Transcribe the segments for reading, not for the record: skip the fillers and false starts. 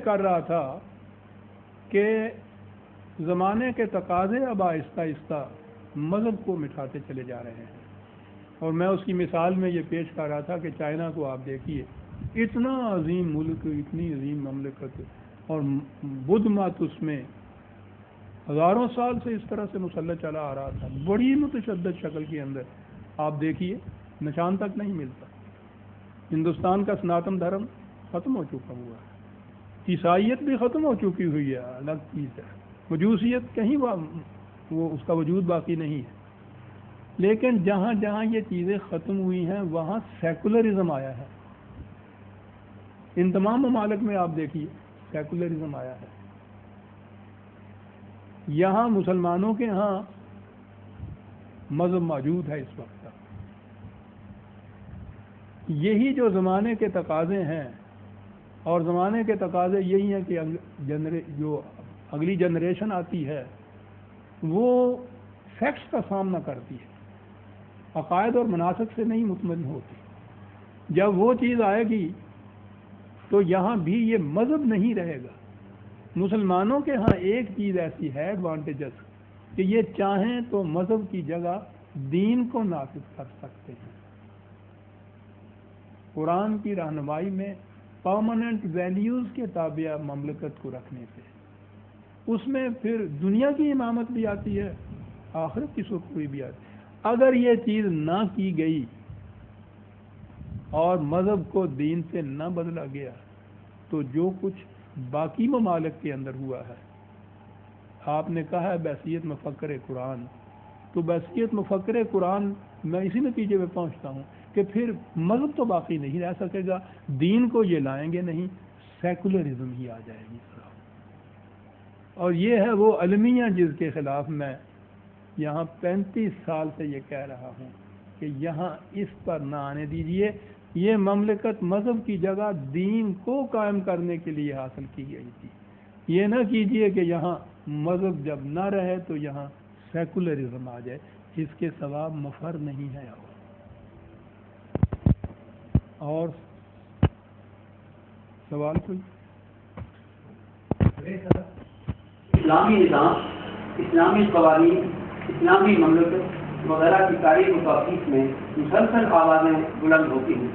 کر رہا تھا کہ زمانے کے تقاضے اب آہستہ آہستہ مذہب کو مٹھاتے چلے جا رہے ہیں، اور میں اس کی مثال میں یہ پیش کر رہا تھا کہ چائنا کو آپ دیکھیے، اتنا عظیم ملک، اتنی عظیم مملکت، اور بدھ مت اس میں ہزاروں سال سے اس طرح سے مسلط چلا آ رہا تھا، بڑی متشدد شکل کے اندر. آپ دیکھیے نشان تک نہیں ملتا. ہندوستان کا سناتن دھرم ختم ہو چکا ہوا ہے، عیسائیت بھی ختم ہو چکی ہوئی ہے، الگ چیز ہے. مجوسیت کہیں وہ اس کا وجود باقی نہیں ہے. لیکن جہاں جہاں یہ چیزیں ختم ہوئی ہیں وہاں سیکولرزم آیا ہے. ان تمام ممالک میں آپ دیکھیے سیکولرزم آیا ہے. یہاں مسلمانوں کے ہاں مذہب موجود ہے اس وقت تک. یہی جو زمانے کے تقاضے ہیں، اور زمانے کے تقاضے یہی ہیں کہ جو اگلی جنریشن آتی ہے وہ فیکٹس کا سامنا کرتی ہے، عقائد اور مناسک سے نہیں مطمئن ہوتی. جب وہ چیز آئے گی تو یہاں بھی یہ مذہب نہیں رہے گا. مسلمانوں کے ہاں ایک چیز ایسی ہے ایڈوانٹیجز کہ یہ چاہیں تو مذہب کی جگہ دین کو نافذ کر سکتے ہیں. قرآن کی رہنمائی میں پرماننٹ ویلیوز کے تابع مملکت کو رکھنے سے اس میں پھر دنیا کی امامت بھی آتی ہے، آخرت کی سرخروئی بھی آتی ہے. اگر یہ چیز نہ کی گئی اور مذہب کو دین سے نہ بدلا گیا تو جو کچھ باقی ممالک کے اندر ہوا ہے، آپ نے کہا ہے بحثیت مفکر قرآن، تو بحثیت مفکر قرآن میں اسی نتیجے میں پہنچتا ہوں کہ پھر مذہب تو باقی نہیں رہ سکے گا، دین کو یہ لائیں گے نہیں، سیکولرزم ہی آ جائے گی. اور یہ ہے وہ المیہ جس کے خلاف میں یہاں 35 سال سے یہ کہہ رہا ہوں کہ یہاں اس پر نہ آنے دیجئے. یہ مملکت مذہب کی جگہ دین کو قائم کرنے کے لیے حاصل کی گئی تھی. یہ نہ کیجئے کہ یہاں مذہب جب نہ رہے تو یہاں سیکولرزم آ جائے. اس کے سوا مفر نہیں ہے. اور سوال کوئی؟ اسلامی نظام، اسلامی قوانین، اسلامی مملکت وغیرہ کی تاریخ و تحقیق میں مسلسل آوازیں بلند ہوتی ہیں،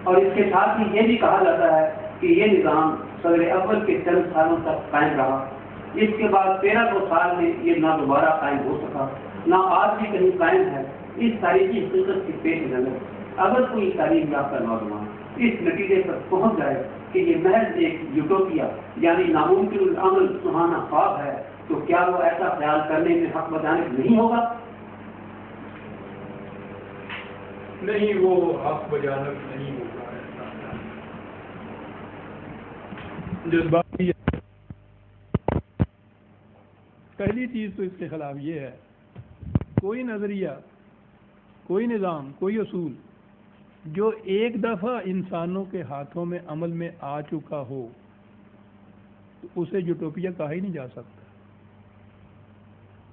اور اس کے ساتھ ہی یہ بھی کہا جاتا ہے کہ یہ نظام صدر اول کے چند سالوں تک قائم رہا. اس کے بعد 1300 سال میں یہ نہ دوبارہ قائم ہو سکا، نہ آج بھی کہیں قائم ہے. اس تاریخی حقیقت کے پیش نظر اگر کوئی تعلیم یافتہ نوجوان اس نتیجے پر پہنچ جائے کہ یہ محض ایک یوٹوپیا یعنی ناممکن العمل سہانا خواب ہے، تو کیا وہ ایسا خیال کرنے میں حق بجانب نہیں ہوگا؟ نہیں، وہ حق بجانب نہیں ہوگا. جذباتی پہلی چیز تو اس کے خلاف یہ ہے، کوئی نظریہ، کوئی نظام، کوئی اصول جو ایک دفعہ انسانوں کے ہاتھوں میں عمل میں آ چکا ہو تو اسے یوٹوپیا کہا ہی نہیں جا سکتا.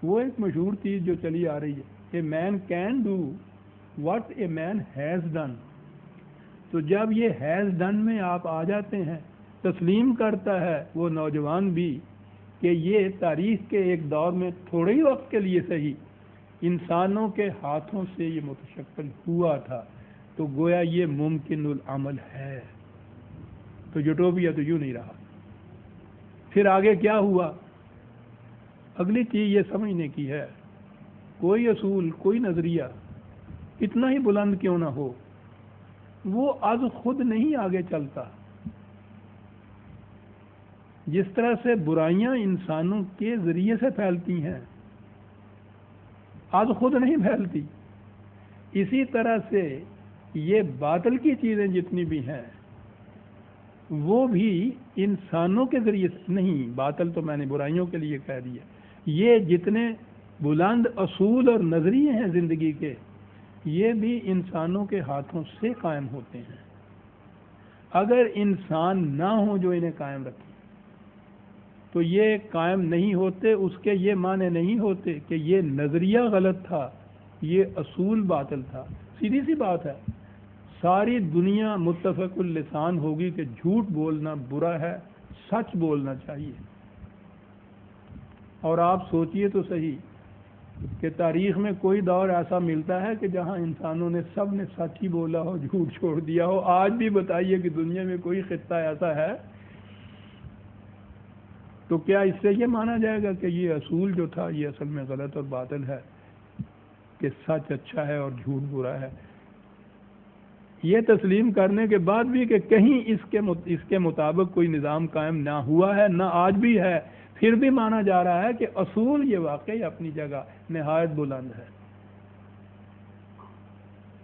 وہ ایک مشہور چیز جو چلی آ رہی ہے کہ man can do what a man has done. تو جب یہ ہیز ڈن میں آپ آ جاتے ہیں، تسلیم کرتا ہے وہ نوجوان بھی کہ یہ تاریخ کے ایک دور میں تھوڑے ہی وقت کے لیے صحیح انسانوں کے ہاتھوں سے یہ متشکل ہوا تھا، تو گویا یہ ممکن العمل ہے. تو یوٹوپیا تو یوں نہیں رہا. پھر آگے کیا ہوا؟ اگلی چیز یہ سمجھنے کی ہے، کوئی اصول، کوئی نظریہ اتنا ہی بلند کیوں نہ ہو، وہ از خود نہیں آگے چلتا. جس طرح سے برائیاں انسانوں کے ذریعے سے پھیلتی ہیں، از خود نہیں پھیلتی، اسی طرح سے یہ باطل کی چیزیں جتنی بھی ہیں وہ بھی انسانوں کے ذریعے سے نہیں. باطل تو میں نے برائیوں کے لیے کہہ دیا. یہ جتنے بلند اصول اور نظریے ہیں زندگی کے، یہ بھی انسانوں کے ہاتھوں سے قائم ہوتے ہیں. اگر انسان نہ ہو جو انہیں قائم رکھے تو یہ قائم نہیں ہوتے. اس کے یہ معنی نہیں ہوتے کہ یہ نظریہ غلط تھا، یہ اصول باطل تھا. سیدھی سی بات ہے، ساری دنیا متفق اللسان ہوگی کہ جھوٹ بولنا برا ہے، سچ بولنا چاہیے. اور آپ سوچئے تو صحیح کہ تاریخ میں کوئی دور ایسا ملتا ہے کہ جہاں انسانوں نے سب نے سچ ہی بولا ہو, جھوٹ چھوڑ دیا ہو؟ آج بھی بتائیے کہ دنیا میں کوئی خطہ ایسا ہے؟ تو کیا اس سے یہ مانا جائے گا کہ یہ اصول جو تھا یہ اصل میں غلط اور باطل ہے، کہ سچ اچھا ہے اور جھوٹ برا ہے؟ یہ تسلیم کرنے کے بعد بھی کہ کہیں اس کے مطابق کوئی نظام قائم نہ ہوا ہے، نہ آج بھی ہے، پھر بھی مانا جا رہا ہے کہ اصول یہ واقعی اپنی جگہ نہایت بلند ہے.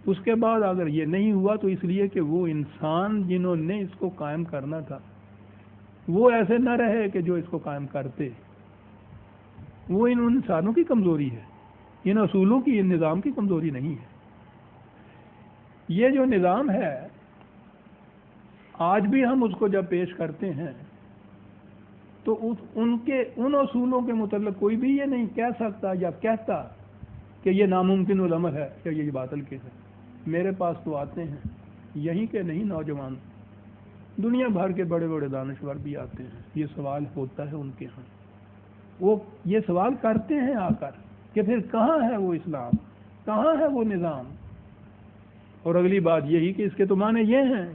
اس کے بعد اگر یہ نہیں ہوا تو اس لیے کہ وہ انسان جنہوں نے اس کو قائم کرنا تھا وہ ایسے نہ رہے کہ جو اس کو قائم کرتے. وہ ان انسانوں کی کمزوری ہے، ان اصولوں کی، ان نظام کی کمزوری نہیں ہے. یہ جو نظام ہے آج بھی ہم اس کو جب پیش کرتے ہیں تو ان اصولوں کے متعلق کوئی بھی یہ نہیں کہہ سکتا یا کہتا کہ یہ ناممکن العمل ہے یا یہ باطل کے ہے. میرے پاس تو آتے ہیں یہیں کے نہیں نوجوان، دنیا بھر کے بڑے بڑے دانشور بھی آتے ہیں. یہ سوال ہوتا ہے ان کے ہاں، وہ یہ سوال کرتے ہیں آ کر کہ پھر کہاں ہے وہ اسلام، کہاں ہے وہ نظام؟ اور اگلی بات یہی کہ اس کے تو معنی یہ ہیں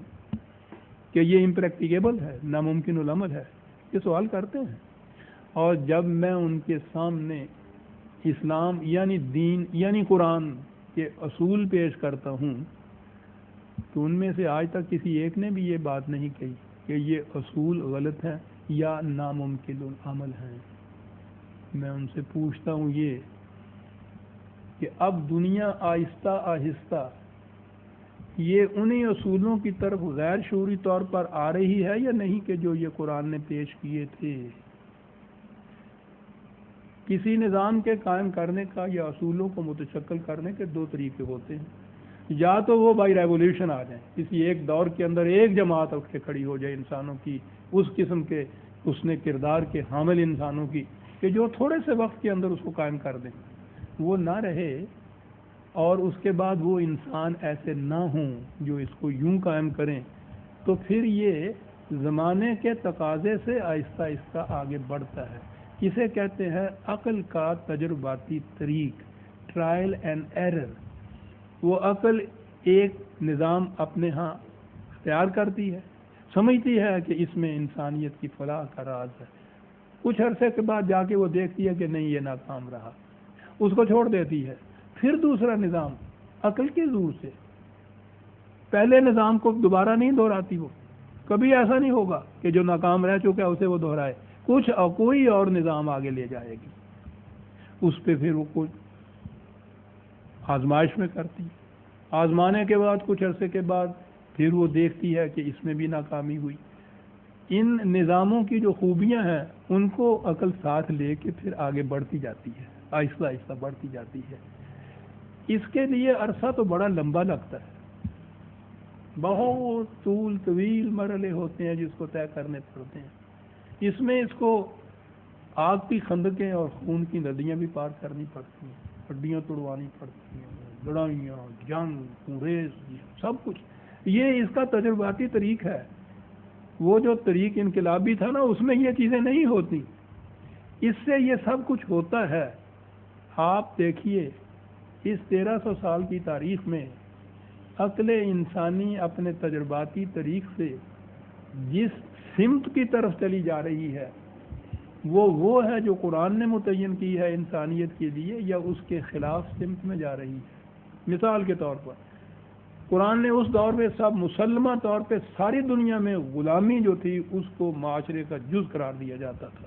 کہ یہ امپریکٹیکیبل ہے، ناممکن العمل ہے. یہ سوال کرتے ہیں. اور جب میں ان کے سامنے اسلام یعنی دین یعنی قرآن کے اصول پیش کرتا ہوں تو ان میں سے آج تک کسی ایک نے بھی یہ بات نہیں کہی کہ یہ اصول غلط ہیں یا ناممکن العمل ہیں. میں ان سے پوچھتا ہوں یہ کہ اب دنیا آہستہ آہستہ یہ انہی اصولوں کی طرف غیر شعوری طور پر آ رہی ہے یا نہیں کہ جو یہ قرآن نے پیش کیے تھے؟ کسی نظام کے قائم کرنے کا یا اصولوں کو متشکل کرنے کے دو طریقے ہوتے ہیں. یا تو وہ بائی ریولیوشن آ جائیں، کسی ایک دور کے اندر ایک جماعت اٹھ کے کھڑی ہو جائے انسانوں کی، اس قسم کے اس نے کردار کے حامل انسانوں کی کہ جو تھوڑے سے وقت کے اندر اس کو قائم کر دیں. وہ نہ رہے اور اس کے بعد وہ انسان ایسے نہ ہوں جو اس کو یوں قائم کریں، تو پھر یہ زمانے کے تقاضے سے آہستہ آہستہ آگے بڑھتا ہے. اسے کہتے ہیں عقل کا تجرباتی طریق، ٹرائل اینڈ ایرر. وہ عقل ایک نظام اپنے ہاں اختیار کرتی ہے، سمجھتی ہے کہ اس میں انسانیت کی فلاح کا راز ہے. کچھ عرصے کے بعد جا کے وہ دیکھتی ہے کہ نہیں یہ ناکام رہا، اس کو چھوڑ دیتی ہے. پھر دوسرا نظام عقل کے زور سے پہلے نظام کو دوبارہ نہیں دہراتی. وہ کبھی ایسا نہیں ہوگا کہ جو ناکام رہ چکا ہے اسے وہ دہرائے. کچھ کوئی اور نظام آگے لے جائے گی، اس پہ پھر وہ کچھ آزمائش میں کرتی. آزمانے کے بعد کچھ عرصے کے بعد پھر وہ دیکھتی ہے کہ اس میں بھی ناکامی ہوئی. ان نظاموں کی جو خوبیاں ہیں ان کو عقل ساتھ لے کے پھر آگے بڑھتی جاتی ہے، آہستہ آہستہ بڑھتی جاتی ہے. اس کے لیے عرصہ تو بڑا لمبا لگتا ہے، بہت طویل مرحلے ہوتے ہیں جس کو طے کرنے پڑتے ہیں. اس میں اس کو آگ کی خندقیں اور خون کی ندیاں بھی پار کرنی پڑتی ہیں، ہڈیاں توڑوانی پڑتی ہیں، لڑائیاں، جنگ، ریز، سب کچھ. یہ اس کا تجرباتی طریق ہے. وہ جو طریق انقلابی تھا نا اس میں یہ چیزیں نہیں ہوتی، اس سے یہ سب کچھ ہوتا ہے. آپ دیکھیے اس 1300 سال کی تاریخ میں عقل انسانی اپنے تجرباتی طریق سے جس سمت کی طرف چلی جا رہی ہے وہ ہے جو قرآن نے متعین کی ہے انسانیت کے لیے، یا اس کے خلاف سمت میں جا رہی ہے. مثال کے طور پر قرآن نے اس دور میں سب مسلمہ طور پہ ساری دنیا میں غلامی جو تھی اس کو معاشرے کا جز قرار دیا جاتا تھا.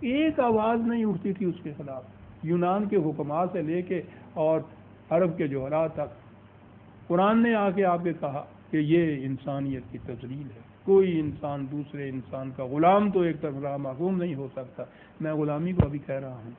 ایک آواز نہیں اٹھتی تھی اس کے خلاف. یونان کے حکماء سے لے کے اور عرب کے جوہرا تک قرآن نے آ کے کہا کہ یہ انسانیت کی تذلیل ہے. کوئی انسان دوسرے انسان کا غلام تو ایک طرح محکوم نہیں ہو سکتا. میں غلامی کو ابھی کہہ رہا ہوں.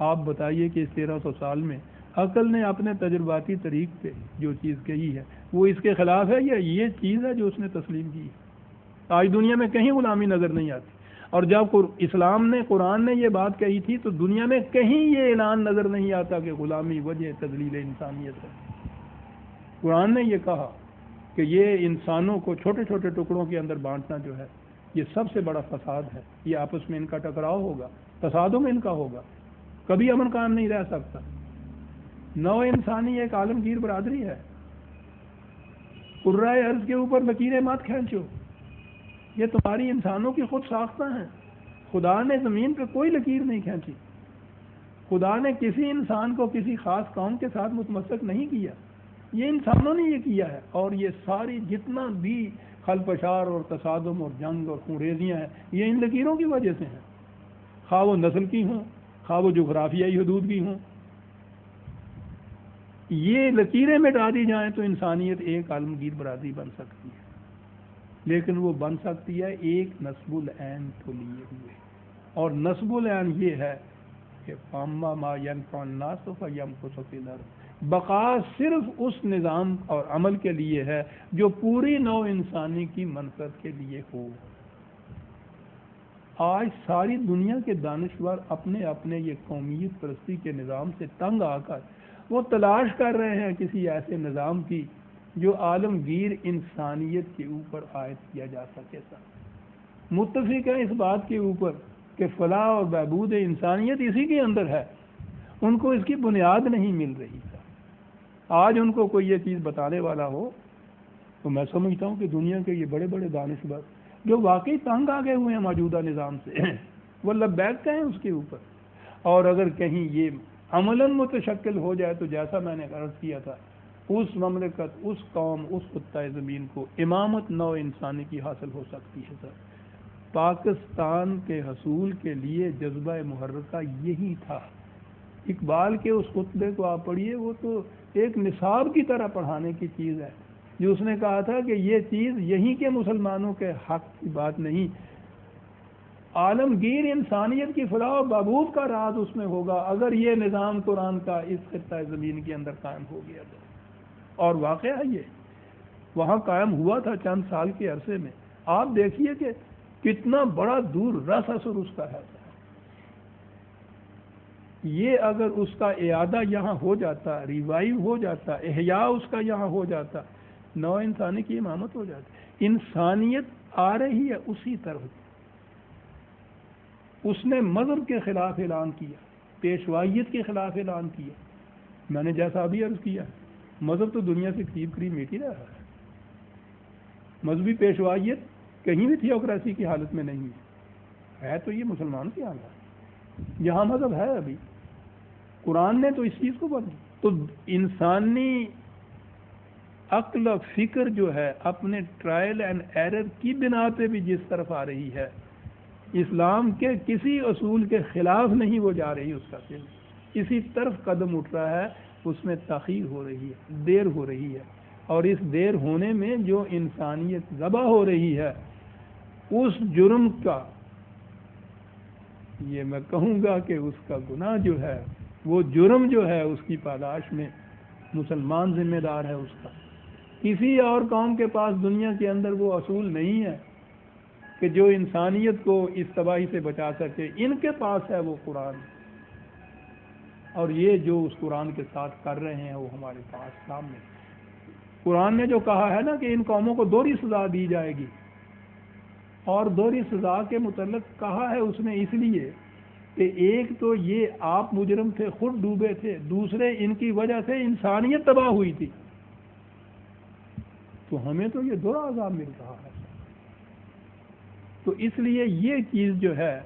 آپ بتائیے کہ اس 1300 سال میں عقل نے اپنے تجرباتی طریق پہ جو چیز کہی ہے وہ اس کے خلاف ہے یا یہ چیز ہے جو اس نے تسلیم کی ہے؟ آج دنیا میں کہیں غلامی نظر نہیں آتی. اور جب اسلام نے قرآن نے یہ بات کہی تھی تو دنیا میں کہیں یہ اعلان نظر نہیں آتا کہ غلامی وجہ تذلیل انسانیت ہے. قرآن نے یہ کہا کہ یہ انسانوں کو چھوٹے چھوٹے ٹکڑوں کے اندر بانٹنا جو ہے یہ سب سے بڑا فساد ہے. یہ آپس میں ان کا ٹکراؤ ہوگا، تصادم ان کا ہوگا، کبھی امن قائم نہیں رہ سکتا. نو انسانی ایک عالمگیر برادری ہے. قرۂ ارض کے اوپر لکیریں مت کھینچو، یہ تمہاری انسانوں کی خود ساختہ ہیں. خدا نے زمین پہ کوئی لکیر نہیں کھینچی. خدا نے کسی انسان کو کسی خاص قوم کے ساتھ متمسک نہیں کیا، یہ انسانوں نے یہ کیا ہے. اور یہ ساری جتنا بھی خلفشار اور تصادم اور جنگ اور خونریزیاں ہیں، یہ ان لکیروں کی وجہ سے ہیں، خواہ وہ نسل کی ہوں، خواہ وہ جغرافیائی حدود کی ہوں. یہ لکیریں مٹا دی جائیں تو انسانیت ایک عالمگیر برادری بن سکتی ہے، لیکن وہ بن سکتی ہے ایک نسب العین کو لیے ہوئے. اور نسب العین یہ ہے کہ فاما ما ينفع الناس فيمكث في الارض. بقا صرف اس نظام اور عمل کے لیے ہے جو پوری نو انسانی کی منفعت کے لیے ہو. آج ساری دنیا کے دانشور اپنے اپنے یہ قومیت پرستی کے نظام سے تنگ آ کر وہ تلاش کر رہے ہیں کسی ایسے نظام کی جو عالمگیر انسانیت کے اوپر عائد کیا جا سکے. متفق ہے اس بات کے اوپر کہ فلاح اور بہبود انسانیت اسی کے اندر ہے، ان کو اس کی بنیاد نہیں مل رہی ہے. آج ان کو کوئی یہ چیز بتانے والا ہو تو میں سمجھتا ہوں کہ دنیا کے یہ بڑے بڑے دانشور جو واقعی تنگ آ گئے ہوئے ہیں موجودہ نظام سے، وہ لبیک کہیں اس کے اوپر. اور اگر کہیں یہ عملاً متشکل ہو جائے تو جیسا میں نے عرض کیا تھا، اس مملکت، اس قوم، اس خطۂ زمین کو امامت نو انسانی کی حاصل ہو سکتی ہے. سر، پاکستان کے حصول کے لیے جذبہ محرکہ یہی تھا. اقبال کے اس خطبے کو آپ پڑھیے، وہ تو ایک نصاب کی طرح پڑھانے کی چیز ہے، جو اس نے کہا تھا کہ یہ چیز یہیں کے مسلمانوں کے حق کی بات نہیں، عالمگیر انسانیت کی فلاح و بہبود کا راز اس میں ہوگا اگر یہ نظام قرآن کا اس خطۂ زمین کے اندر قائم ہو گیا تو. اور واقعہ ہے یہ وہاں قائم ہوا تھا چند سال کے عرصے میں. آپ دیکھیے کہ کتنا بڑا دور رس اثر اس کا ہے. یہ اگر اس کا اعادہ یہاں ہو جاتا، ریوائیو ہو جاتا، احیاء اس کا یہاں ہو جاتا، نو انسانی کی امامت ہو جاتی. انسانیت آ رہی ہے اسی طرف. اس نے مذہب کے خلاف اعلان کیا، پیشوائیت کے خلاف اعلان کیا. میں نے جیسا ابھی عرض کیا، مذہب تو دنیا سے قریب قریب مٹ ہی رہا ہے. مذہبی پیشوائیت کہیں بھی تھیوکریسی کی حالت میں نہیں ہے تو یہ مسلمان کی حالت ہے. یہاں مذہب ہے ابھی، قرآن نے تو اس چیز کو بدلا. تو انسانی عقل و فکر جو ہے اپنے ٹرائل اینڈ ایرر کی بنا پہ بھی جس طرف آ رہی ہے، اسلام کے کسی اصول کے خلاف نہیں وہ جا رہی، اس کا دل اسی طرف قدم اٹھ رہا ہے. اس میں تاخیر ہو رہی ہے، دیر ہو رہی ہے. اور اس دیر ہونے میں جو انسانیت ذبح ہو رہی ہے، اس جرم کا، یہ میں کہوں گا کہ اس کا گناہ جو ہے، وہ جرم جو ہے، اس کی پاداش میں مسلمان ذمہ دار ہے اس کا. کسی اور قوم کے پاس دنیا کے اندر وہ اصول نہیں ہے کہ جو انسانیت کو اس تباہی سے بچا سکے. ان کے پاس ہے وہ قرآن، اور یہ جو اس قرآن کے ساتھ کر رہے ہیں وہ ہمارے پاس سامنے. قرآن نے جو کہا ہے نا کہ ان قوموں کو دوہری سزا دی جائے گی، اور دوہری سزا کے متعلق کہا ہے اس نے اس لیے کہ ایک تو یہ آپ مجرم تھے، خود ڈوبے تھے، دوسرے ان کی وجہ سے انسانیت تباہ ہوئی تھی. تو ہمیں تو یہ دوہرا عذاب مل رہا ہے. تو اس لیے یہ چیز جو ہے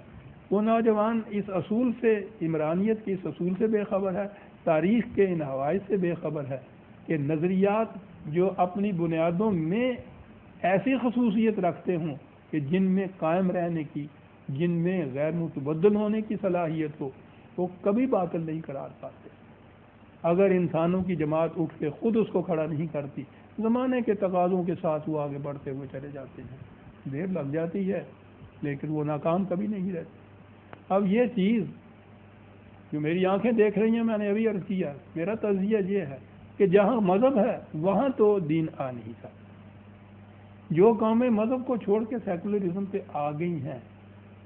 وہ نوجوان اس اصول سے، عمرانیت کے اس اصول سے بے خبر ہے، تاریخ کے ان حوادث سے بے خبر ہے کہ نظریات جو اپنی بنیادوں میں ایسی خصوصیت رکھتے ہوں کہ جن میں قائم رہنے کی، جن میں غیر متبدل ہونے کی صلاحیت ہو، وہ کبھی باطل نہیں قرار پاتے. اگر انسانوں کی جماعت اٹھ کے خود اس کو کھڑا نہیں کرتی، زمانے کے تقاضوں کے ساتھ وہ آگے بڑھتے ہوئے چلے جاتے ہیں. دیر لگ جاتی ہے لیکن وہ ناکام کبھی نہیں رہتے. اب یہ چیز جو میری آنکھیں دیکھ رہی ہیں، میں نے ابھی عرض کیا، میرا تجزیہ یہ ہے کہ جہاں مذہب ہے وہاں تو دین آ نہیں سکتا. جو قومیں مذہب کو چھوڑ کے سیکولرزم پہ آ گئی ہیں،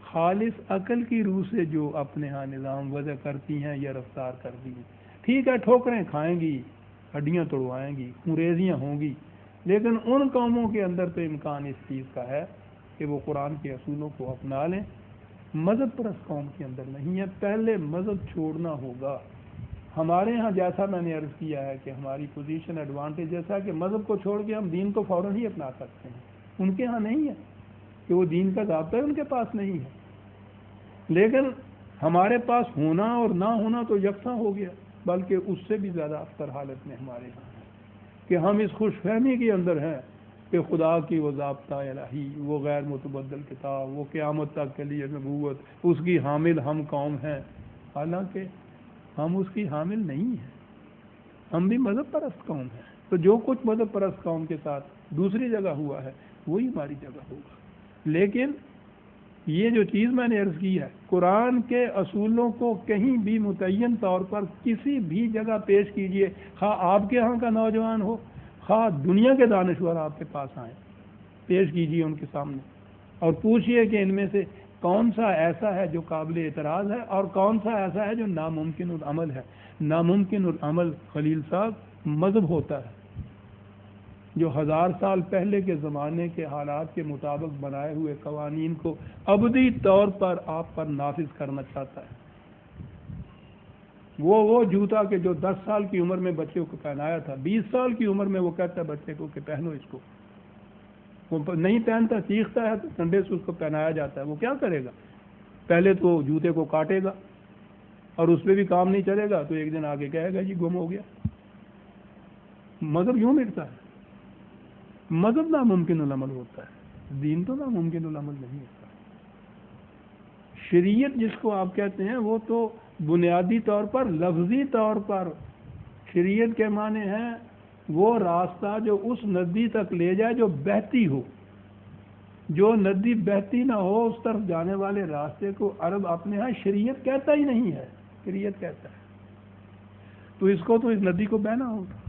خالص عقل کی روح سے جو اپنے ہاں نظام وضع کرتی ہیں یا رفتار کرتی ہیں، ٹھیک ہے ٹھوکریں کھائیں گی، ہڈیاں توڑوائیں گی، خونریزیاں ہوں گی، لیکن ان قوموں کے اندر تو امکان اس چیز کا ہے کہ وہ قرآن کے اصولوں کو اپنا لیں. مذہب پرست قوم کے اندر نہیں ہے. پہلے مذہب چھوڑنا ہوگا. ہمارے ہاں جیسا میں نے عرض کیا ہے کہ ہماری پوزیشن ایڈوانٹیج جیسا ہے کہ مذہب کو چھوڑ کے ہم دین کو فوراً ہی اپنا سکتے ہیں. ان کے ہاں نہیں ہے کہ وہ دین کا ضابطہ ہے ان کے پاس نہیں ہے. لیکن ہمارے پاس ہونا اور نہ ہونا تو یکساں ہو گیا، بلکہ اس سے بھی زیادہ افسر حالت میں ہمارے ہاں ہے کہ ہم اس خوش فہمی کے اندر ہیں کہ خدا کی وہ ضابطہ الہی، وہ غیر متبدل کتاب، وہ قیامت تک کے لیے نبوت، اس کی حامل ہم قوم ہیں. حالانکہ ہم اس کی حامل نہیں ہیں، ہم بھی مذہب پرست قوم ہیں. تو جو کچھ مذہب پرست قوم کے ساتھ دوسری جگہ ہوا ہے وہی ہماری جگہ ہوگا. لیکن یہ جو چیز میں نے عرض کی ہے، قرآن کے اصولوں کو کہیں بھی متعین طور پر کسی بھی جگہ پیش کیجئے، خواہ آپ کے ہاں کا نوجوان ہو، خواہ دنیا کے دانشور آپ کے پاس آئیں، پیش کیجئے ان کے سامنے اور پوچھئے کہ ان میں سے کون سا ایسا ہے جو قابل اعتراض ہے اور کون سا ایسا ہے جو ناممکن العمل ہے. ناممکن العمل خلیل صاحب مذہب ہوتا ہے جو 1000 سال پہلے کے زمانے کے حالات کے مطابق بنائے ہوئے قوانین کو ابدی طور پر آپ پر نافذ کرنا چاہتا ہے. وہ جوتا کہ جو 10 سال کی عمر میں بچے کو پہنایا تھا، 20 سال کی عمر میں وہ کہتا ہے بچے کو کہ پہنو اس کو، وہ نہیں پہنتا، چیختا ہے تو ڈنڈے سے اس کو پہنایا جاتا ہے. وہ کیا کرے گا؟ پہلے تو جوتے کو کاٹے گا اور اس پہ بھی کام نہیں چلے گا تو ایک دن آگے کہے گا جی گم ہو گیا. مذہب یوں مٹتا ہے. مذہب ناممکن العمل ہوتا ہے، دین تو ناممکن العمل نہیں ہوتا. شریعت جس کو آپ کہتے ہیں وہ تو بنیادی طور پر لفظی طور پر شریعت کے معنی ہیں وہ راستہ جو اس ندی تک لے جائے جو بہتی ہو. جو ندی بہتی نہ ہو اس طرف جانے والے راستے کو عرب اپنے ہاں شریعت کہتا ہی نہیں ہے. شریعت کہتا ہے تو اس کو تو اس ندی کو بہنا ہوگا.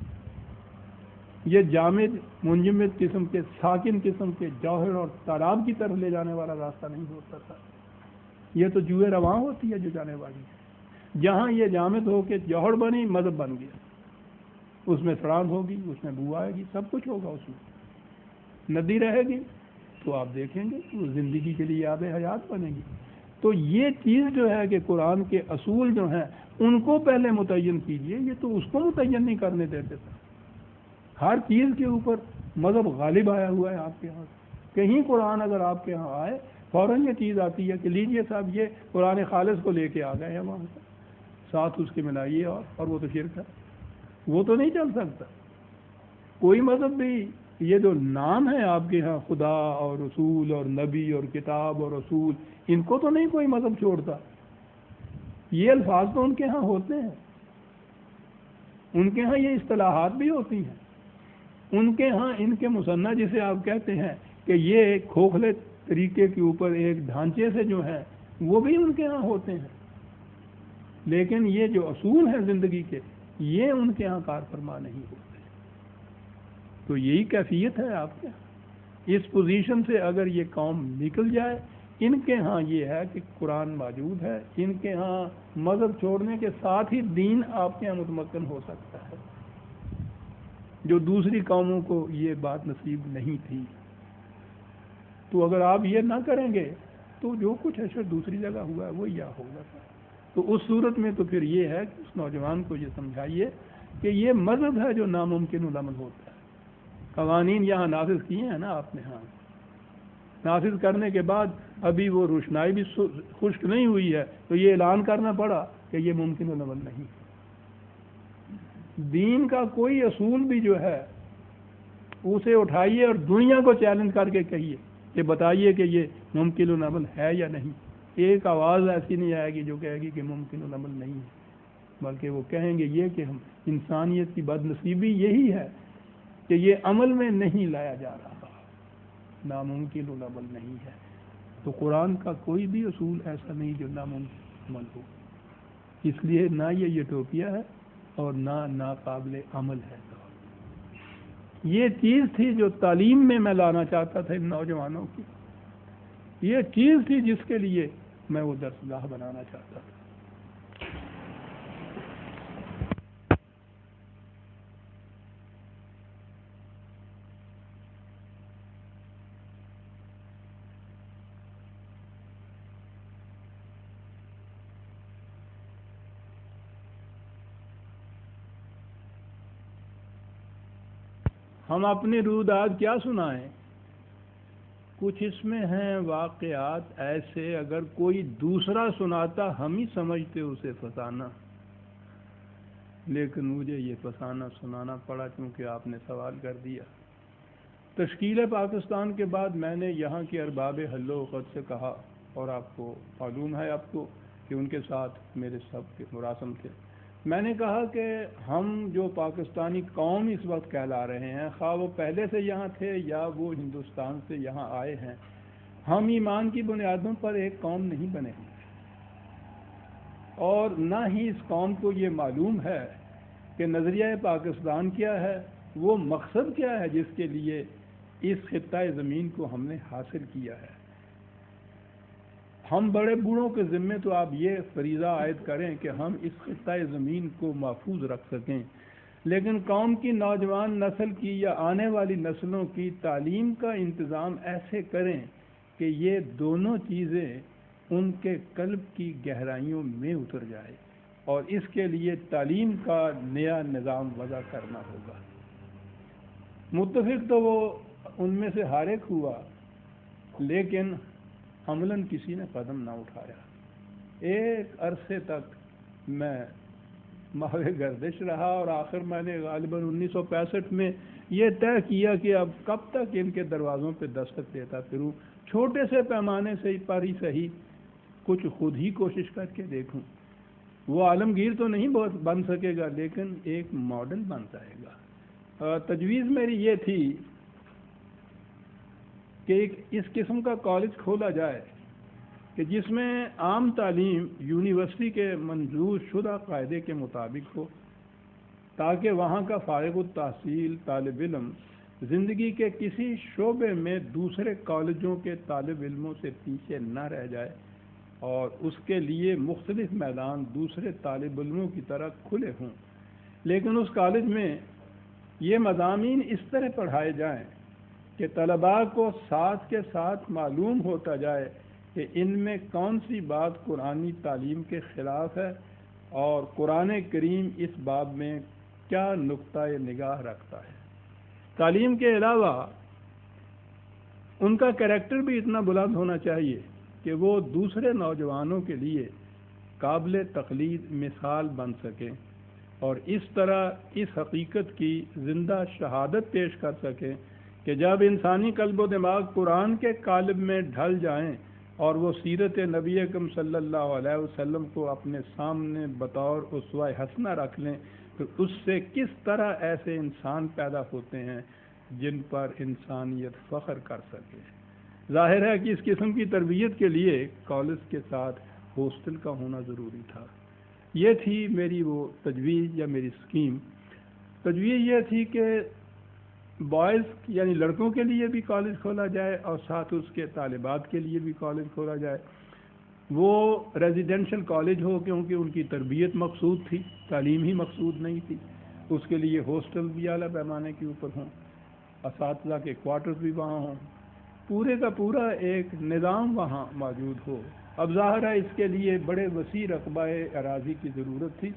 یہ جامد منجمد قسم کے ساکن قسم کے جوہر اور تالاب کی طرف لے جانے والا راستہ نہیں ہوتا تھا. یہ تو جوئے رواں ہوتی ہے جو جانے والی ہے. جہاں یہ جامد ہو کے جوہر بنی مذہب بن گیا. اس میں سڑان ہوگی، اس میں بو آئے گی، سب کچھ ہوگا. اس میں ندی رہے گی تو آپ دیکھیں گے وہ زندگی کے لیے آب حیات بنے گی. تو یہ چیز جو ہے کہ قرآن کے اصول جو ہیں ان کو پہلے متعین کیجئے. یہ تو اس کو متعین نہیں کرنے دیتے تھے. ہر چیز کے اوپر مذہب غالب آیا ہوا ہے آپ کے ہاں. کہیں قرآن اگر آپ کے ہاں آئے فوراً یہ چیز آتی ہے کہ لیجئے صاحب یہ قرآن خالص کو لے کے آ گئے ہیں وہاں سے، ساتھ اس کے ملائیے اور وہ تو شرک ہے، وہ تو نہیں چل سکتا. کوئی مذہب بھی یہ جو نام ہے آپ کے ہاں خدا اور رسول اور نبی اور کتاب اور رسول، ان کو تو نہیں کوئی مذہب چھوڑتا. یہ الفاظ تو ان کے ہاں ہوتے ہیں، ان کے ہاں یہ اصطلاحات بھی ہوتی ہیں. ان کے ہاں ان کے مصنع جسے آپ کہتے ہیں کہ یہ ایک کھوکھلے طریقے کے اوپر ایک ڈھانچے سے جو ہیں وہ بھی ان کے ہاں ہوتے ہیں. لیکن یہ جو اصول ہیں زندگی کے یہ ان کے ہاں کار فرما نہیں ہوتے. تو یہی کیفیت ہے آپ کے ہاں. اس پوزیشن سے اگر یہ قوم نکل جائے، ان کے ہاں یہ ہے کہ قرآن موجود ہے، ان کے ہاں مذہب چھوڑنے کے ساتھ ہی دین آپ کے یہاں متمکن ہو سکتا ہے، جو دوسری قوموں کو یہ بات نصیب نہیں تھی. تو اگر آپ یہ نہ کریں گے تو جو کچھ ہے دوسری جگہ ہوا ہے وہ یا ہوگا. تو اس صورت میں تو پھر یہ ہے کہ اس نوجوان کو یہ سمجھائیے کہ یہ مذہب ہے جو ناممکن العمل ہوتا ہے. قوانین یہاں نافذ کیے ہیں نا آپ نے، ہاں نافذ کرنے کے بعد ابھی وہ روشنائی بھی خشک نہیں ہوئی ہے تو یہ اعلان کرنا پڑا کہ یہ ممکن العمل نہیں. دین کا کوئی اصول بھی جو ہے اسے اٹھائیے اور دنیا کو چیلنج کر کے کہیے کہ بتائیے کہ یہ ممکن العمل ہے یا نہیں. ایک آواز ایسی نہیں آئے گی جو کہے گی کہ ممکن العمل نہیں ہے، بلکہ وہ کہیں گے یہ کہ ہم انسانیت کی بد نصیبی یہی ہے کہ یہ عمل میں نہیں لایا جا رہا، ناممکن العمل نہیں ہے. تو قرآن کا کوئی بھی اصول ایسا نہیں جو ناممکن عمل ہو. اس لیے نہ یہ یوٹوپیا ہے اور نہ ناقابل عمل ہے. یہ چیز تھی جو تعلیم میں لانا چاہتا تھا ان نوجوانوں کی. یہ چیز تھی جس کے لیے میں وہ درسگاہ بنانا چاہتا تھا. ہم اپنی روداد کیا سنائیں؟ کچھ اس میں ہیں واقعات ایسے اگر کوئی دوسرا سناتا ہم ہی سمجھتے اسے فسانہ، لیکن مجھے یہ فسانہ سنانا پڑا کیونکہ آپ نے سوال کر دیا۔ تشکیل پاکستان کے بعد میں نے یہاں کے ارباب حل و عقد سے کہا، اور آپ کو معلوم ہے آپ کو کہ ان کے ساتھ میرے سب کے مراسم تھے، میں نے کہا کہ ہم جو پاکستانی قوم اس وقت کہلا رہے ہیں، خواہ وہ پہلے سے یہاں تھے یا وہ ہندوستان سے یہاں آئے ہیں، ہم ایمان کی بنیادوں پر ایک قوم نہیں بنے ہیں، اور نہ ہی اس قوم کو یہ معلوم ہے کہ نظریہ پاکستان کیا ہے، وہ مقصد کیا ہے جس کے لیے اس خطہ زمین کو ہم نے حاصل کیا ہے۔ ہم بڑے بوڑھوں کے ذمے تو آپ یہ فریضہ عائد کریں کہ ہم اس خطہ زمین کو محفوظ رکھ سکیں، لیکن قوم کی نوجوان نسل کی یا آنے والی نسلوں کی تعلیم کا انتظام ایسے کریں کہ یہ دونوں چیزیں ان کے قلب کی گہرائیوں میں اتر جائے، اور اس کے لیے تعلیم کا نیا نظام وضع کرنا ہوگا۔ متفق تو وہ ان میں سے ہر ایک ہوا، لیکن عملاً کسی نے قدم نہ اٹھایا۔ ایک عرصے تک میں ماوے گردش رہا، اور آخر میں نے غالباً 1965 میں یہ طے کیا کہ اب کب تک ان کے دروازوں پہ دستک دیتا پھروں، چھوٹے سے پیمانے سے پر ہی صحیح کچھ خود ہی کوشش کر کے دیکھوں۔ وہ عالمگیر تو نہیں بن سکے گا، لیکن ایک ماڈل بن جائے گا۔ تجویز میری یہ تھی کہ ایک اس قسم کا کالج کھولا جائے کہ جس میں عام تعلیم یونیورسٹی کے منظور شدہ قاعدے کے مطابق ہو، تاکہ وہاں کا فارغ التحصیل طالب علم زندگی کے کسی شعبے میں دوسرے کالجوں کے طالب علموں سے پیچھے نہ رہ جائے، اور اس کے لیے مختلف میدان دوسرے طالب علموں کی طرح کھلے ہوں، لیکن اس کالج میں یہ مضامین اس طرح پڑھائے جائیں کہ طلباء کو ساتھ کے ساتھ معلوم ہوتا جائے کہ ان میں کون سی بات قرآنی تعلیم کے خلاف ہے، اور قرآن کریم اس باب میں کیا نقطۂ نگاہ رکھتا ہے۔ تعلیم کے علاوہ ان کا کریکٹر بھی اتنا بلند ہونا چاہیے کہ وہ دوسرے نوجوانوں کے لیے قابل تقلید مثال بن سکیں، اور اس طرح اس حقیقت کی زندہ شہادت پیش کر سکیں کہ جب انسانی قلب و دماغ قرآن کے قالب میں ڈھل جائیں اور وہ سیرت نبی اکرم صلی اللہ علیہ وسلم کو اپنے سامنے بطور اسوہ حسنہ رکھ لیں، تو اس سے کس طرح ایسے انسان پیدا ہوتے ہیں جن پر انسانیت فخر کر سکے۔ ظاہر ہے کہ اس قسم کی تربیت کے لیے کالج کے ساتھ ہاسٹل کا ہونا ضروری تھا۔ یہ تھی میری وہ تجویز یا میری اسکیم۔ تجویز یہ تھی کہ بوائز یعنی لڑکوں کے لیے بھی کالج کھولا جائے، اور ساتھ اس کے طالبات کے لیے بھی کالج کھولا جائے۔ وہ ریزیڈینشل کالج ہو، کیونکہ ان کی تربیت مقصود تھی، تعلیم ہی مقصود نہیں تھی۔ اس کے لیے ہاسٹل بھی اعلیٰ پیمانے کے اوپر ہوں، اساتذہ کے کوارٹرز بھی وہاں ہوں، پورے کا پورا ایک نظام وہاں موجود ہو۔ اب ظاہر ہے اس کے لیے بڑے وسیع رقبہ اراضی کی ضرورت تھی،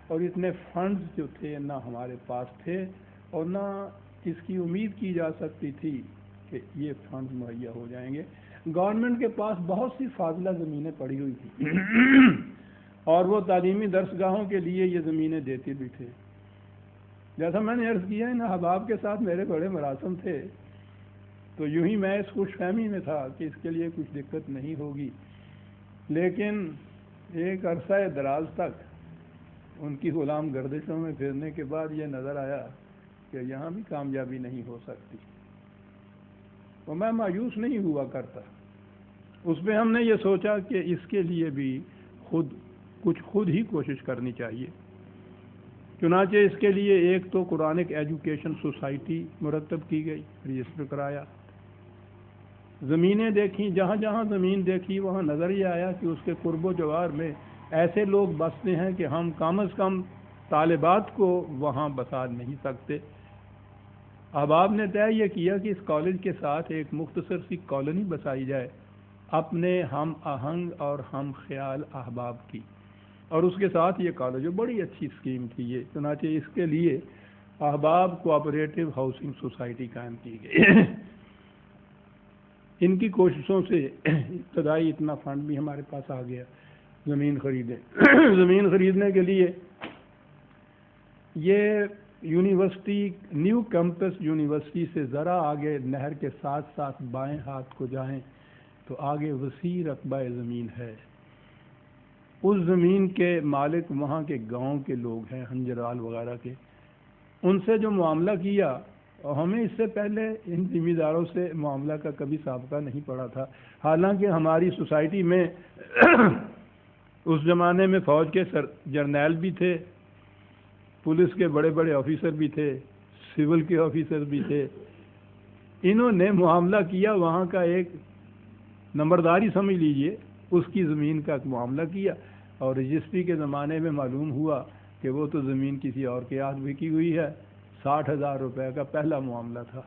اور اتنے فنڈز جو تھے نہ ہمارے پاس تھے، اور نہ اس کی امید کی جا سکتی تھی کہ یہ فنڈز مہیا ہو جائیں گے۔ گورنمنٹ کے پاس بہت سی فاضلہ زمینیں پڑی ہوئی تھیں اور وہ تعلیمی درسگاہوں کے لیے یہ زمینیں دیتے بھی تھے۔ جیسا میں نے عرض کیا ہے نا، احباب کے ساتھ میرے بڑے مراسم تھے، تو یوں ہی میں اس خوش فہمی میں تھا کہ اس کے لیے کچھ دقت نہیں ہوگی، لیکن ایک عرصہ دراز تک ان کی غلام گردشوں میں پھرنے کے بعد یہ نظر آیا کہ یہاں بھی کامیابی نہیں ہو سکتی، تو میں مایوس نہیں ہوا کرتا۔ اس میں ہم نے یہ سوچا کہ اس کے لیے بھی خود ہی کوشش کرنی چاہیے۔ چنانچہ اس کے لیے ایک تو قرآنک ایجوکیشن سوسائٹی مرتب کی گئی، رجسٹر کرایا، زمینیں دیکھیں، جہاں جہاں زمین دیکھی وہاں نظر یہ آیا کہ اس کے قرب و جوار میں ایسے لوگ بستے ہیں کہ ہم کم از کم طالبات کو وہاں بسا نہیں سکتے۔ احباب نے طے یہ کیا کہ اس کالج کے ساتھ ایک مختصر سی کالونی بسائی جائے، اپنے ہم آہنگ اور ہم خیال احباب کی، اور اس کے ساتھ یہ کالج بڑی اچھی اسکیم تھی یہ۔ چنانچہ اس کے لیے احباب کوآپریٹو ہاؤسنگ سوسائٹی قائم کی گئی. ان کی کوششوں سے ابتدائی اتنا فنڈ بھی ہمارے پاس آ گیا زمین خریدے. زمین خریدنے کے لیے یہ یونیورسٹی نیو کیمپس یونیورسٹی سے ذرا آگے نہر کے ساتھ ساتھ بائیں ہاتھ کو جائیں تو آگے وسیع رقبہ زمین ہے. اس زمین کے مالک وہاں کے گاؤں کے لوگ ہیں، ہنجرال وغیرہ کے. ان سے جو معاملہ کیا، اور ہمیں اس سے پہلے ان ذمہ داروں سے معاملہ کا کبھی سابقہ نہیں پڑا تھا، حالانکہ ہماری سوسائٹی میں اس زمانے میں فوج کے جرنیل بھی تھے، پولیس کے بڑے بڑے آفیسر بھی تھے، سول کے آفیسر بھی تھے. انہوں نے معاملہ کیا، وہاں کا ایک نمبرداری سمجھ لیجئے، اس کی زمین کا معاملہ کیا، اور رجسٹری کے زمانے میں معلوم ہوا کہ وہ تو زمین کسی اور کے ہاتھ بکی ہوئی ہے. 60,000 روپے کا پہلا معاملہ تھا.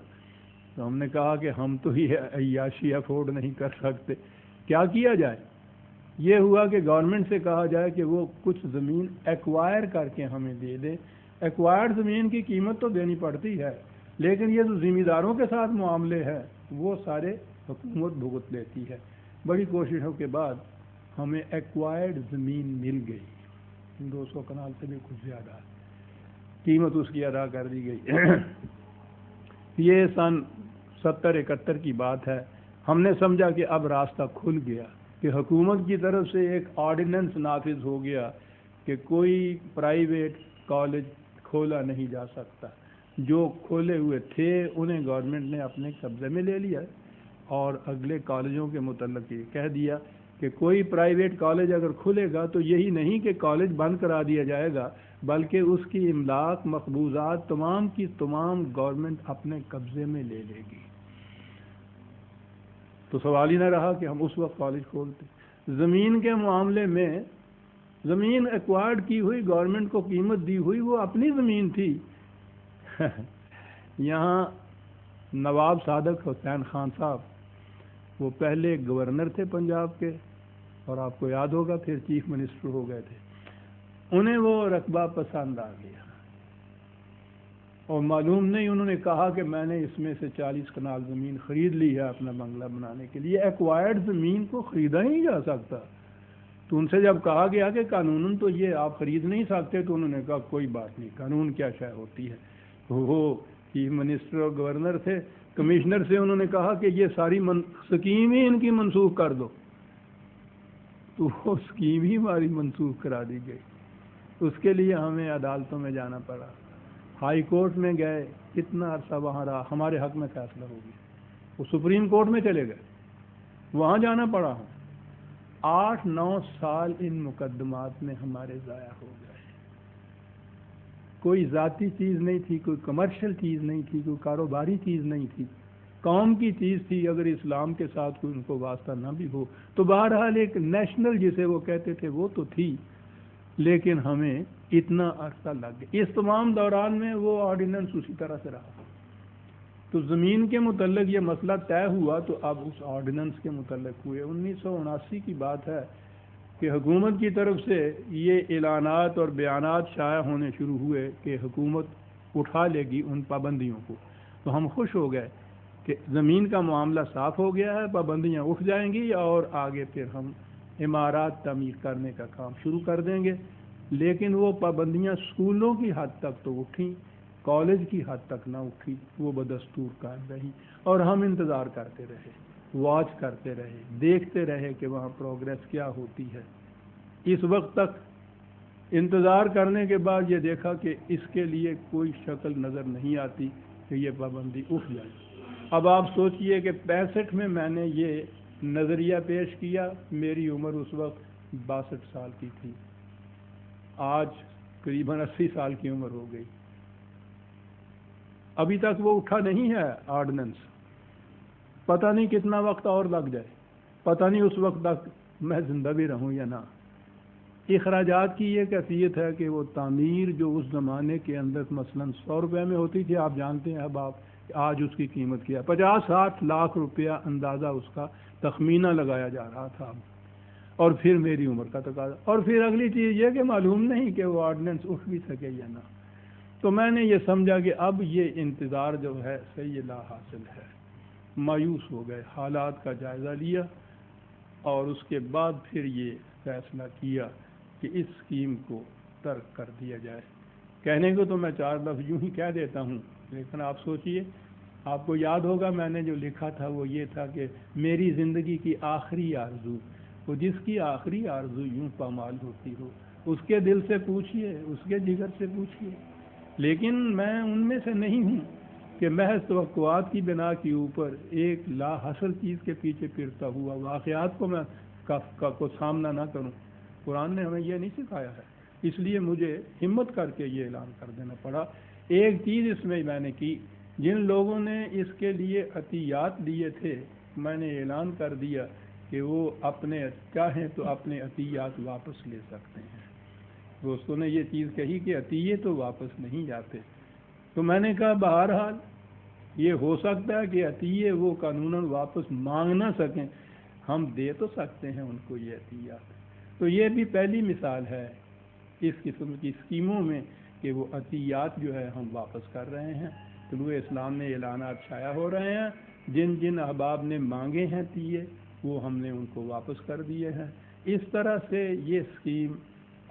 تو ہم نے کہا کہ ہم تو یہ عیاشی افورڈ نہیں کر سکتے، کیا کیا جائے؟ یہ ہوا کہ گورنمنٹ سے کہا جائے کہ وہ کچھ زمین ایکوائر کر کے ہمیں دے دیں. ایکوائرڈ زمین کی قیمت تو دینی پڑتی ہے، لیکن یہ جو ذمہ داروں کے ساتھ معاملے ہیں وہ سارے حکومت بھگت لیتی ہے. بڑی کوششوں کے بعد ہمیں ایکوائرڈ زمین مل گئی، 200 کنال سے بھی کچھ زیادہ، قیمت اس کی ادا کر دی گئی. یہ سن 70-71 کی بات ہے. ہم نے سمجھا کہ اب راستہ کھل گیا، کہ حکومت کی طرف سے ایک آرڈیننس نافذ ہو گیا کہ کوئی پرائیویٹ کالج کھولا نہیں جا سکتا. جو کھولے ہوئے تھے انہیں گورنمنٹ نے اپنے قبضے میں لے لیا، اور اگلے کالجوں کے متعلق یہ کہہ دیا کہ کوئی پرائیویٹ کالج اگر کھلے گا تو یہی نہیں کہ کالج بند کرا دیا جائے گا، بلکہ اس کی املاک مقبوضات تمام کی تمام گورنمنٹ اپنے قبضے میں لے لے گی. تو سوال ہی نہ رہا کہ ہم اس وقت کالج کھولتے. زمین کے معاملے میں زمین ایکوائرڈ کی ہوئی، گورنمنٹ کو قیمت دی ہوئی، وہ اپنی زمین تھی. یہاں نواب صادق حسین خان صاحب، وہ پہلے گورنر تھے پنجاب کے، اور آپ کو یاد ہوگا پھر چیف منسٹر ہو گئے تھے. انہیں وہ رقبہ پسند آ گیا، اور معلوم نہیں انہوں نے کہا کہ میں نے اس میں سے 40 کنال زمین خرید لی ہے اپنا بنگلہ بنانے کے لیے. ایکوائرڈ زمین کو خریدا نہیں جا سکتا. تو ان سے جب کہا گیا کہ قانوناً تو یہ آپ خرید نہیں سکتے، تو انہوں نے کہا کوئی بات نہیں، قانون کیا شے ہوتی ہے. وہ چیف منسٹر اور گورنر تھے. کمشنر سے انہوں نے کہا کہ یہ ساری اسکیم ہی ان کی منسوخ کر دو. تو وہ اسکیم ہی ہماری منسوخ کرا دی گئی. اس کے لیے ہمیں عدالتوں میں جانا پڑا، ہائی کورٹ میں گئے، کتنا عرصہ وہاں رہا، ہمارے حق میں فیصلہ ہو گیا. وہ سپریم کورٹ میں چلے گئے، وہاں جانا پڑا. 8-9 سال ان مقدمات میں ہمارے ضائع ہو گئے. کوئی ذاتی چیز نہیں تھی، کوئی کمرشل چیز نہیں تھی، کوئی کاروباری چیز نہیں تھی، قوم کی چیز تھی. اگر اسلام کے ساتھ کوئی ان کو واسطہ نہ بھی ہو تو بہرحال ایک نیشنل جسے وہ کہتے تھے وہ تو تھی، لیکن ہمیں اتنا عرصہ لگ گیا. اس تمام دوران میں وہ آرڈیننس اسی طرح سے رہا. تو زمین کے متعلق یہ مسئلہ طے ہوا، تو اب اس آرڈیننس کے متعلق ہوئے. 1979 کی بات ہے کہ حکومت کی طرف سے یہ اعلانات اور بیانات شائع ہونے شروع ہوئے کہ حکومت اٹھا لے گی ان پابندیوں کو. تو ہم خوش ہو گئے کہ زمین کا معاملہ صاف ہو گیا ہے، پابندیاں اٹھ جائیں گی، اور آگے پھر ہم عمارات تعمیر کرنے کا کام شروع کر دیں گے. لیکن وہ پابندیاں اسکولوں کی حد تک تو اٹھیں، کالج کی حد تک نہ اٹھی. وہ بدستور قائم رہی، اور ہم انتظار کرتے رہے، واچ کرتے رہے، دیکھتے رہے کہ وہاں پروگریس کیا ہوتی ہے. اس وقت تک انتظار کرنے کے بعد یہ دیکھا کہ اس کے لیے کوئی شکل نظر نہیں آتی کہ یہ پابندی اٹھ جائے. اب آپ سوچئے کہ 65 میں میں نے یہ نظریہ پیش کیا، میری عمر اس وقت 62 سال کی تھی. آج قریباً 80 سال کی عمر ہو گئی. ابھی تک وہ اٹھا نہیں ہے آرڈیننس. پتہ نہیں کتنا وقت اور لگ جائے، پتہ نہیں اس وقت تک میں زندہ بھی رہوں یا نہ. اخراجات کی یہ کیفیت ہے کہ وہ تعمیر جو اس زمانے کے اندر مثلاً 100 روپے میں ہوتی تھی، آپ جانتے ہیں اب آپ آج اس کی قیمت کیا، 50-60 لاکھ روپیہ اندازہ اس کا تخمینہ لگایا جا رہا تھا. اور پھر میری عمر کا تقاضا، اور پھر اگلی چیز یہ کہ معلوم نہیں کہ وہ آرڈیننس اٹھ بھی سکے یا نہ. تو میں نے یہ سمجھا کہ اب یہ انتظار جو ہے صحیح لا حاصل ہے، مایوس ہو گئے، حالات کا جائزہ لیا اور اس کے بعد پھر یہ فیصلہ کیا کہ اس اسکیم کو ترک کر دیا جائے۔ کہنے کو تو میں 4 لفظ یوں ہی کہہ دیتا ہوں، لیکن آپ سوچئے، آپ کو یاد ہوگا میں نے جو لکھا تھا وہ یہ تھا کہ میری زندگی کی آخری آرزو، وہ جس کی آخری آرزو یوں پامال ہوتی ہو، اس کے دل سے پوچھئے، اس کے جگر سے پوچھئے۔ لیکن میں ان میں سے نہیں ہوں کہ محض توقعات کی بنا کے اوپر ایک لا حاصل چیز کے پیچھے پھرتا ہوا واقعات کو میں کو سامنا نہ کروں۔ قرآن نے ہمیں یہ نہیں سکھایا ہے، اس لیے مجھے ہمت کر کے یہ اعلان کر دینا پڑا۔ ایک چیز اس میں نے کی، جن لوگوں نے اس کے لیے عطیات لیے تھے، میں نے اعلان کر دیا کہ وہ اپنے چاہیں تو اپنے عطیات واپس لے سکتے ہیں۔ دوستوں نے یہ چیز کہی کہ عطیے تو واپس نہیں جاتے، تو میں نے کہا بہرحال یہ ہو سکتا ہے کہ عطیے وہ قانوناً واپس مانگ نہ سکیں، ہم دے تو سکتے ہیں ان کو یہ عطیات۔ تو یہ بھی پہلی مثال ہے اس قسم کی اسکیموں میں کہ وہ عطیات جو ہے ہم واپس کر رہے ہیں۔ طلوع اسلام میں اعلانات شائع ہو رہے ہیں، جن جن احباب نے مانگے ہیں عطیے وہ ہم نے ان کو واپس کر دیے ہیں۔ اس طرح سے یہ اسکیم،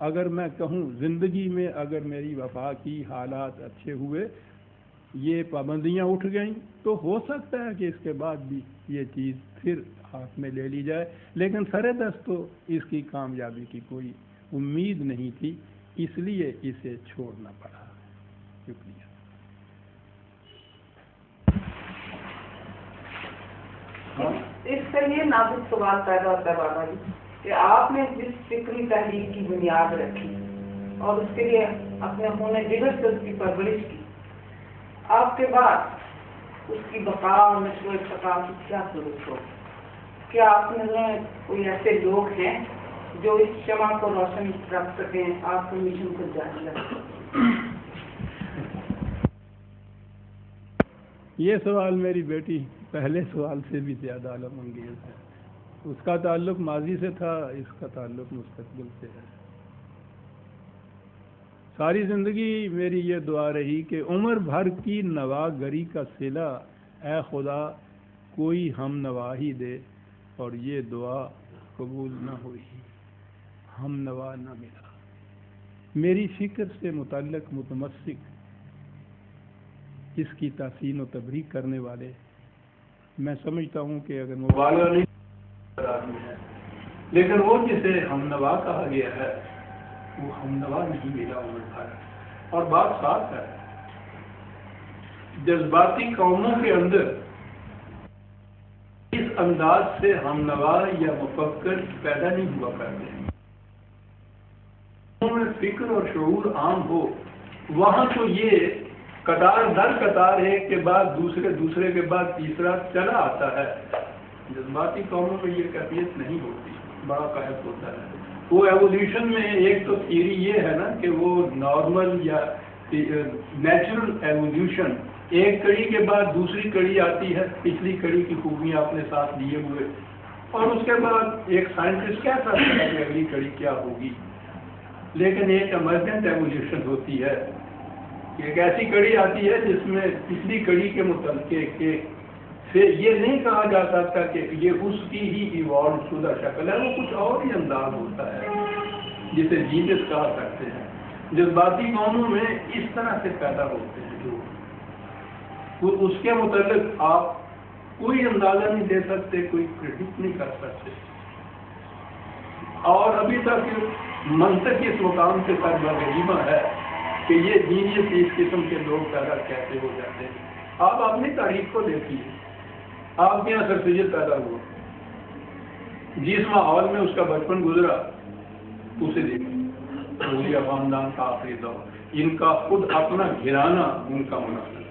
اگر میں کہوں زندگی میں اگر میری وفا کی حالات اچھے ہوئے، یہ پابندیاں اٹھ گئیں، تو ہو سکتا ہے کہ اس کے بعد بھی یہ چیز پھر ہاتھ میں لے لی جائے، لیکن سر دست تو اس کی کامیابی کی کوئی امید نہیں تھی، اس لیے اسے چھوڑنا پڑا۔ شکریہ۔ اس سے یہ نازک سوال پیدا ہوتا ہے بابا جی کہ آپ نے جس فکری تحریک کی بنیاد رکھی اور اس کے لیے اپنے خون جگر سے اس کی پرورش کی، آپ کے بعد اس کی بقا اور نشر و ارتقاء کی کیا صورت ہو؟ کیا آپ کے نظر میں کوئی ایسے لوگ ہیں جو اس شمع کو روشن رکھ سکیں، آپ کے مشن کو جاری رکھ سکیں؟ یہ سوال میری بیٹی پہلے سوال سے بھی زیادہ علم انگیز ہے۔ اس کا تعلق ماضی سے تھا، اس کا تعلق مستقبل سے ہے۔ ساری زندگی میری یہ دعا رہی کہ عمر بھر کی نوا گری کا صلہ اے خدا کوئی ہم نوا ہی دے، اور یہ دعا قبول نہ ہوئی، ہم نوا نہ ملا۔ میری فکر سے متعلق متمسک اس کی تحسین و تبریک کرنے والے، میں سمجھتا ہوں کہ اگر مبالغہ نہیں ہے، لیکن وہ جسے ہم نوا کہا گیا ہے وہ ہم نوا نہیں ملا عمر بھر۔ اور بات صاف ہے، جذباتی قوموں کے اندر اس انداز سے ہم نوا یا مفکر پیدا نہیں ہوا کرتے۔ میں فکر اور شعور عام ہو، وہاں تو یہ قطار در قطار ایک کے بعد دوسرے، دوسرے کے بعد تیسرا چلا آتا ہے۔ جذباتی قوموں میں یہ کیفیت نہیں ہوتی، بڑا قحط ہوتا ہے۔ وہ ایولیوشن میں ایک تو تھیوری یہ ہے نا کہ وہ نارمل یا نیچرل ایولیوشن، ایک کڑی کے بعد دوسری کڑی آتی ہے، پچھلی کڑی کی خوبیاں اپنے ساتھ لیے ہوئے، اور اس کے بعد ایک سائنٹسٹ کہہ سکتا ہے کہ اگلی کڑی کیا ہوگی۔ لیکن ایک ایمرجنٹ ایولیوشن ہوتی ہے، ایک ایسی کڑی آتی ہے جس میں پچھلی کڑی کے متعلق سے یہ نہیں کہا جا سکتا کہ یہ اس کی ہی ایوالو شدہ شکل ہے، وہ کچھ اور ہی انداز ہوتا ہے جسے جینس کہا کرتے ہیں۔ جذباتی قوموں میں اس طرح سے پیدا ہوتے ہیں جو اس کے متعلق آپ کوئی اندازہ نہیں دے سکتے، کوئی پریڈکٹ نہیں کر سکتے، اور ابھی تک منطق اس مقام سے سربراہ ہے کہ یہ جینیس اس قسم کے لوگ پیدا کیسے ہو جاتے ہیں۔ آپ اپنی تاریخ کو دیکھیے، آپ کے یہاں سر سید پیدا ہوا، جس ماحول میں اس کا بچپن گزرا اسے دیکھیں، اولیاء خاندان کا آخری دور، ان کا خود اپنا گھرانا ان کا منافع۔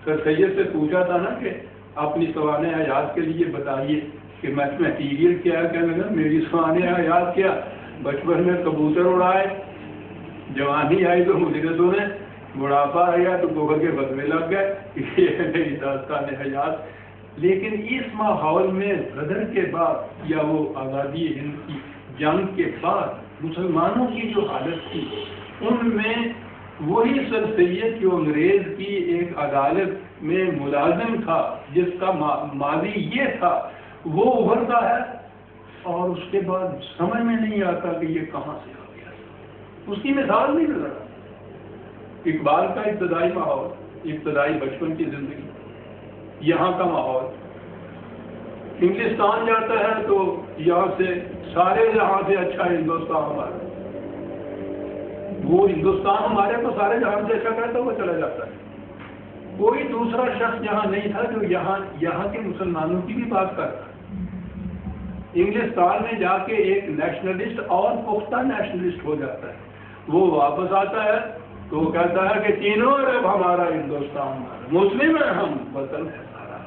سر سید سے پوچھا تھا نا کہ اپنی سوانح حیات کے لیے بتائیے کہ میٹیریل کیا ہے، کہنے لگا میری سوانح حیات کیا، بچپن میں کبوتر اڑائے، جوانی آئی تو مجرتوں نے، بڑھاپا آیا تو گوبر کے بدلے لگ گئے، یہ میری داستان حیات۔ لیکن اس ماحول میں غدر کے بعد یا وہ آزادی ہند کی جنگ کے بعد مسلمانوں کی جو حالت تھی، ان میں وہی سر سید جو انگریز کی ایک عدالت میں ملازم تھا، جس کا ماضی یہ تھا، وہ ابھرتا ہے اور اس کے بعد سمجھ میں نہیں آتا کہ یہ کہاں سے آ گیا، اس کی مثال نہیں نظر آتی۔ اقبال کا ابتدائی ماحول، ابتدائی بچپن کی زندگی، یہاں کا ماحول، انگلستان جاتا ہے تو یہاں سے سارے جہاں سے اچھا ہندوستان ہمارا، وہ ہندوستان ہمارے کو سارے جہاں سے اچھا کہتا ہے، وہ چلا جاتا ہے۔ کوئی دوسرا شخص یہاں نہیں تھا جو یہاں کے مسلمانوں کی بھی بات کرتا۔ انگلستان میں جا کے ایک نیشنلسٹ اور پختہ نیشنلسٹ ہو جاتا ہے، وہ واپس آتا ہے تو وہ کہتا ہے کہ تینوں عرب ہمارا، ہندوستان مسلم ہے، ہم وطن ہے سارا۔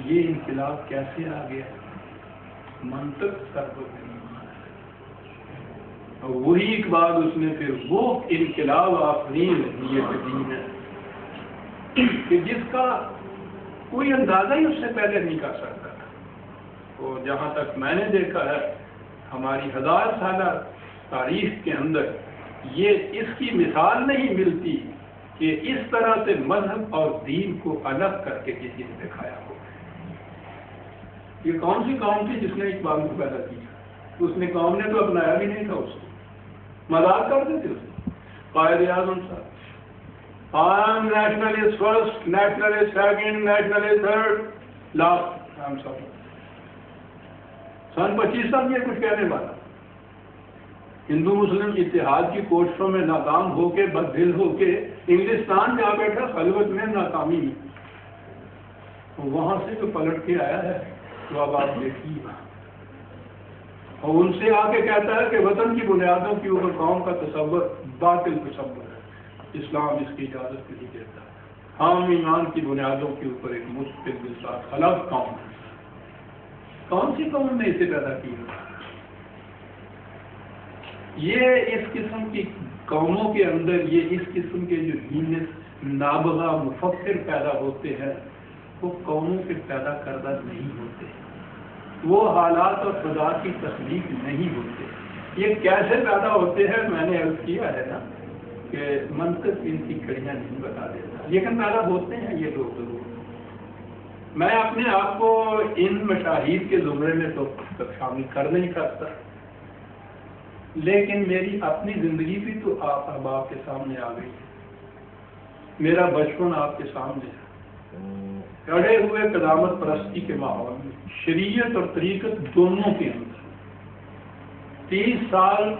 یہ انقلاب کیسے آ گیا؟ منطق سربراہ، اور وہی اقبال اس نے پھر وہ انقلاب آفرین نیت دین ہے کہ جس کا کوئی اندازہ ہی اس سے پہلے نہیں کر سکتا تھا۔ اور جہاں تک میں نے دیکھا ہے ہماری 1000 سالہ تاریخ کے اندر یہ اس کی مثال نہیں ملتی کہ اس طرح سے مذہب اور دین کو الگ کر کے کسی نے دکھایا ہو۔ یہ کون سی قوم تھی جس نے اقبال کو پیدا کیا؟ اس نے قوم نے تو اپنایا بھی نہیں تھا، اس کو مذاق کرتے تھے اس قائد اعظم صاحب، I am nationalist first, nationalist second, nationalist third, last, I am sorry. سن 25 تک یہ کچھ کہنے والا، ہندو مسلم اتحاد کی کوششوں میں ناکام ہو کے، بددل ہو کے انگلستان جا بیٹھا خلوت میں ناکامی میں، وہاں سے جو پلٹ کے آیا ہے تو اب آپ دیکھیے، اور ان سے آ کے کہتا ہے کہ وطن کی بنیادوں کے اوپر قوم کا تصور باطل تصور ہے، اسلام اس کی اجازت نہیں دیتا، ہم ایمان کی بنیادوں کے اوپر ایک مستقل ساتھ الگ قوم ہے۔ کون سی قوم نے اسے پیدا کیا؟ یہ اس قسم کی قوموں کے اندر یہ اس قسم کے جو ہینس نابغہ مفکر پیدا ہوتے ہیں، وہ قوموں کے پیدا کردہ نہیں ہوتے، وہ حالات اور خدا کی تخلیق نہیں ہوتے۔ یہ کیسے پیدا ہوتے ہیں میں نے عرض کیا ہے نا کہ منطق ان کی کڑیاں نہیں بتا دیتا، لیکن پیدا ہوتے ہیں یہ لوگ ضرور۔ میں اپنے آپ کو ان مشاہیر کے زمرے میں تو شامل کر نہیں سکتا، لیکن میری اپنی زندگی بھی تو آپ احباب کے سامنے آ گئی ہے، میرا بچپن آپ کے سامنے ہے، کڑے ہوئے قدامت پرستی کے ماحول میں، شریعت اور طریقت دونوں کے اندر 30 سال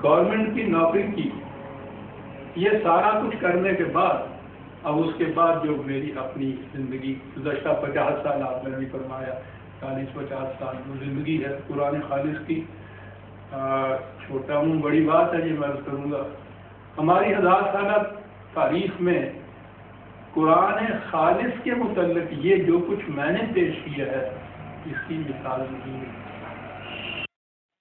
گورنمنٹ کی نوکری کی، یہ سارا کچھ کرنے کے بعد اب اس کے بعد جو میری اپنی زندگی گزشتہ 50 سال آپ نے بھی فرمایا 40-50 سال وہ زندگی ہے قرآن خالص کی، چھوٹا ہوں بڑی بات ہے یہ میں عرض کروں گا، ہماری 1000 سالہ تاریخ میں قرآن خالص کے متعلق یہ جو کچھ میں نے پیش کیا ہے اس کی مثال نہیں ہے۔